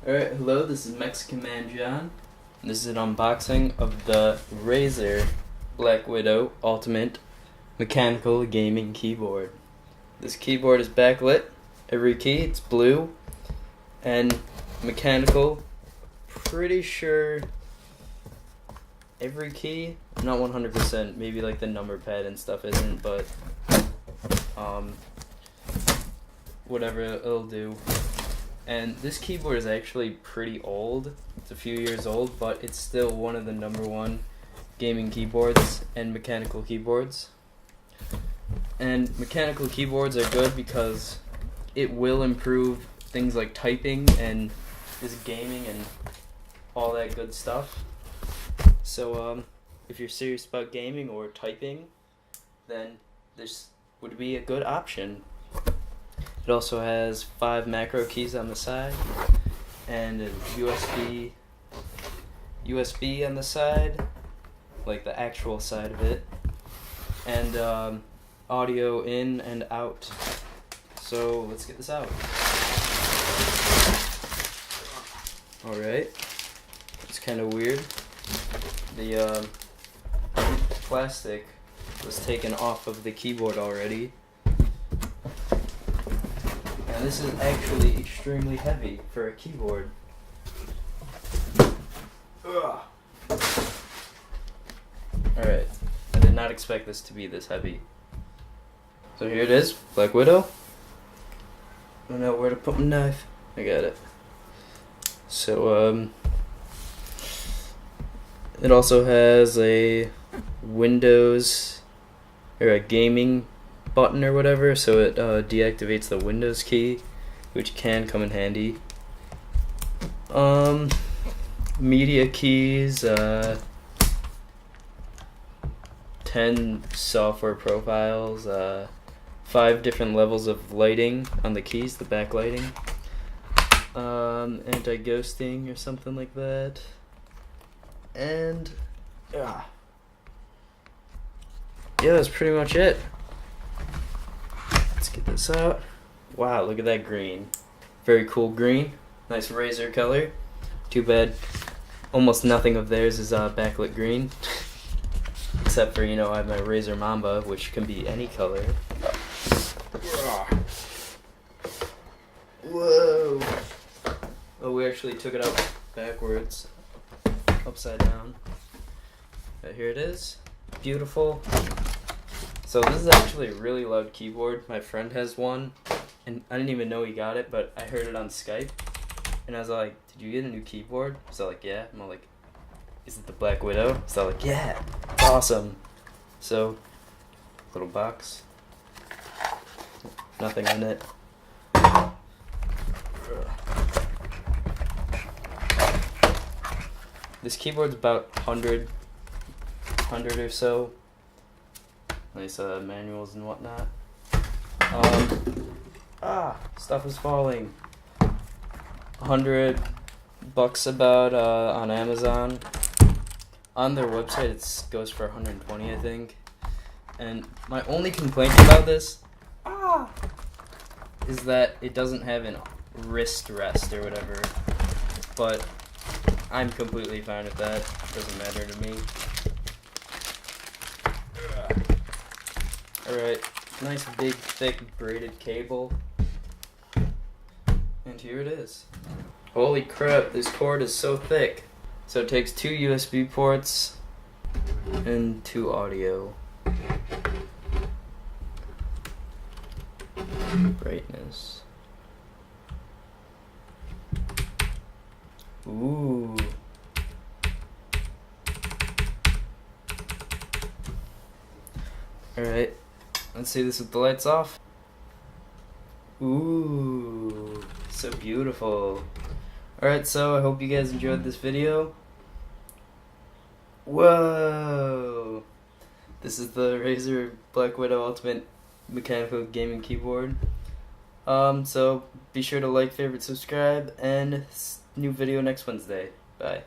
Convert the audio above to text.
Alright, hello, this is Mexican Man John. This is an unboxing of the Razer BlackWidow Ultimate Mechanical Gaming Keyboard. This keyboard is backlit. Every key, it's blue and mechanical. Pretty sure every key, not 100%, maybe like the number pad and stuff isn't, but whatever, it'll do. And this keyboard is actually pretty old. It's a few years old, but it's still one of the #1 gaming keyboards and mechanical keyboards. And mechanical keyboards are good because it will improve things like typing and just gaming and all that good stuff. So if you're serious about gaming or typing, then this would be a good option. It also has 5 macro keys on the side and a USB on the side, like the actual side of it, and audio in and out. So let's get this out. Alright, it's kind of weird. The plastic was taken off of the keyboard already. And this is actually extremely heavy for a keyboard. Alright, I did not expect this to be this heavy. So here it is, BlackWidow. I don't know where to put my knife. I got it. So it also has a Windows or a gaming button or whatever, so it deactivates the Windows key, which can come in handy. Media keys, 10 software profiles, 5 different levels of lighting on the keys, the backlighting, anti-ghosting or something like that, and yeah, that's pretty much it. Let's get this out. Wow, look at that green. Very cool green. Nice Razer color. Too bad almost nothing of theirs is backlit green. Except for, I have my Razer Mamba, which can be any color. Whoa! Oh, we actually took it out backwards. Upside down. But here it is. Beautiful. So this is actually a really loud keyboard. My friend has one, and I didn't even know he got it, but I heard it on Skype, and I was like, "Did you get a new keyboard?" He's like, "Yeah." I'm like, "Is it the BlackWidow?" So I'm like, "Yeah, it's awesome." So, little box, nothing in it. This keyboard's about 100 or so. Nice manuals and whatnot. Stuff is falling. $100 about on Amazon. On their website it goes for $120, I think. And my only complaint about this is that it doesn't have a wrist rest or whatever. But I'm completely fine with that. Doesn't matter to me. Alright, nice big thick braided cable. And here it is. Holy crap, this cord is so thick. So it takes 2 USB ports and 2 audio. Brightness. Ooh. Alright. Let's see this with the lights off. Ooh, so beautiful. Alright, so I hope you guys enjoyed this video. Whoa! This is the Razer BlackWidow Ultimate Mechanical Gaming Keyboard. So be sure to like, favorite, subscribe, and new video next Wednesday. Bye.